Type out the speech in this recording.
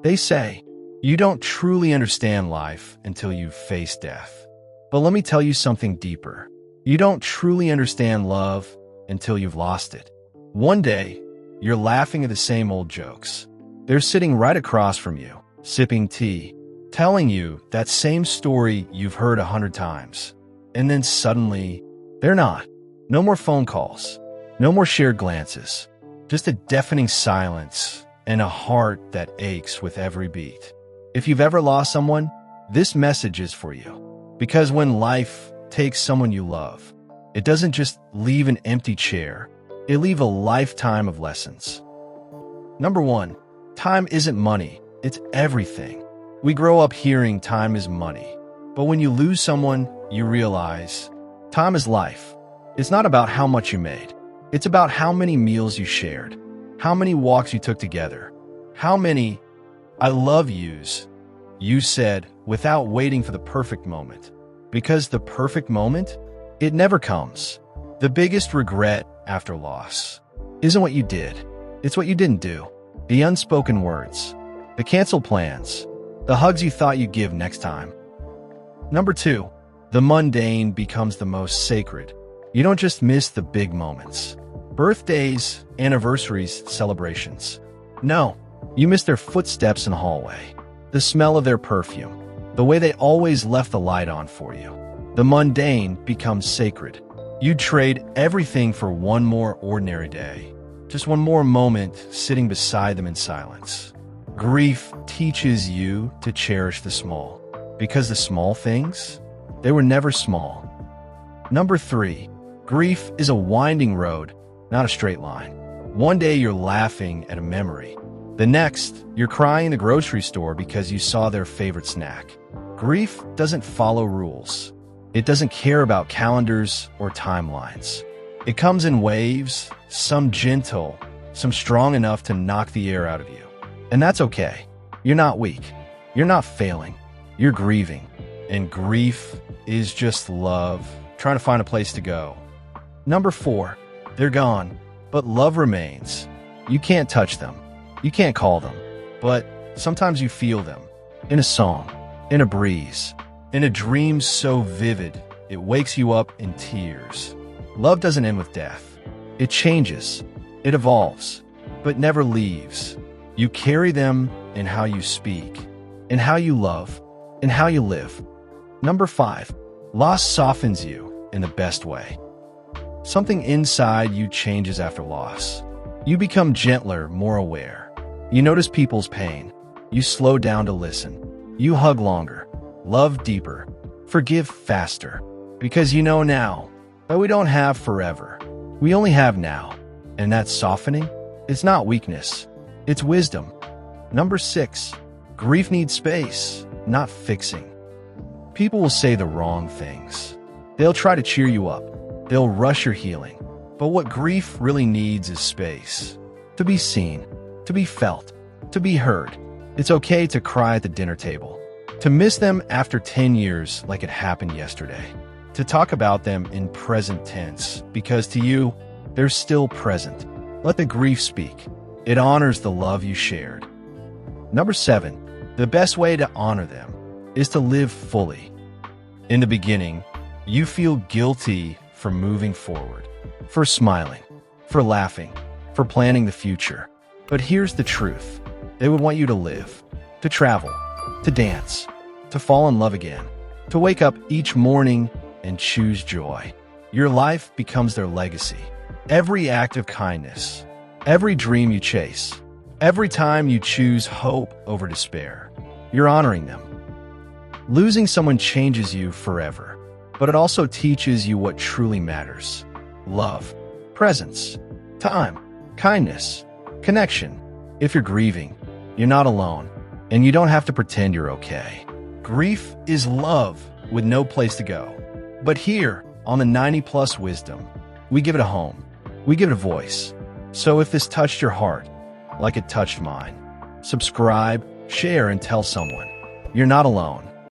They say, you don't truly understand life until you've faced death. But let me tell you something deeper. You don't truly understand love until you've lost it. One day, you're laughing at the same old jokes. They're sitting right across from you, sipping tea, telling you that same story you've heard 100 times. And then suddenly, they're not. No more phone calls. No more shared glances. Just a deafening silence and a heart that aches with every beat. If you've ever lost someone, this message is for you. Because when life takes someone you love, it doesn't just leave an empty chair. It leaves a lifetime of lessons. Number 1, time isn't money. It's everything. We grow up hearing time is money. But when you lose someone, you realize time is life. It's not about how much you made. It's about how many meals you shared, how many walks you took together, how many I love yous you said without waiting for the perfect moment. Because the perfect moment, it never comes. The biggest regret after loss isn't what you did. It's what you didn't do. The unspoken words, the canceled plans, the hugs you thought you'd give next time. Number 2, the mundane becomes the most sacred. You don't just miss the big moments. Birthdays, anniversaries, celebrations. No, you miss their footsteps in the hallway, the smell of their perfume, the way they always left the light on for you. The mundane becomes sacred. You trade everything for one more ordinary day, just one more moment sitting beside them in silence. Grief teaches you to cherish the small, because the small things, they were never small. Number 3, grief is a winding road, not a straight line. One day you're laughing at a memory. The next, you're crying in the grocery store because you saw their favorite snack. Grief doesn't follow rules. It doesn't care about calendars or timelines. It comes in waves, some gentle, some strong enough to knock the air out of you. And that's okay. You're not weak. You're not failing. You're grieving. And grief is just love, trying to find a place to go. Number 4, they're gone, but love remains. You can't touch them. You can't call them. But sometimes you feel them. In a song, in a breeze, in a dream so vivid, it wakes you up in tears. Love doesn't end with death. It changes. It evolves, but never leaves. You carry them in how you speak, in how you love, in how you live. Number 5, loss softens you in the best way. Something inside you changes after loss. You become gentler, more aware. You notice people's pain. You slow down to listen. You hug longer, love deeper, forgive faster. Because you know now that we don't have forever. We only have now. And that softening, it's not weakness. It's wisdom. Number 6, grief needs space, not fixing. People will say the wrong things. They'll try to cheer you up. They'll rush your healing. But what grief really needs is space. To be seen, to be felt, to be heard. It's okay to cry at the dinner table. To miss them after 10 years like it happened yesterday. To talk about them in present tense, because to you, they're still present. Let the grief speak. It honors the love you shared. Number 7, the best way to honor them is to live fully. In the beginning, you feel guilty for moving forward, for smiling, for laughing, for planning the future. But here's the truth. They would want you to live, to travel, to dance, to fall in love again, to wake up each morning and choose joy. Your life becomes their legacy. Every act of kindness, every dream you chase, every time you choose hope over despair, you're honoring them. Losing someone changes you forever, but it also teaches you what truly matters. Love, presence, time, kindness, connection. If you're grieving, you're not alone, and you don't have to pretend you're okay. Grief is love with no place to go. But here, on the 90+ Wisdom, we give it a home. We give it a voice. So if this touched your heart, like it touched mine, subscribe, share, and tell someone. You're not alone.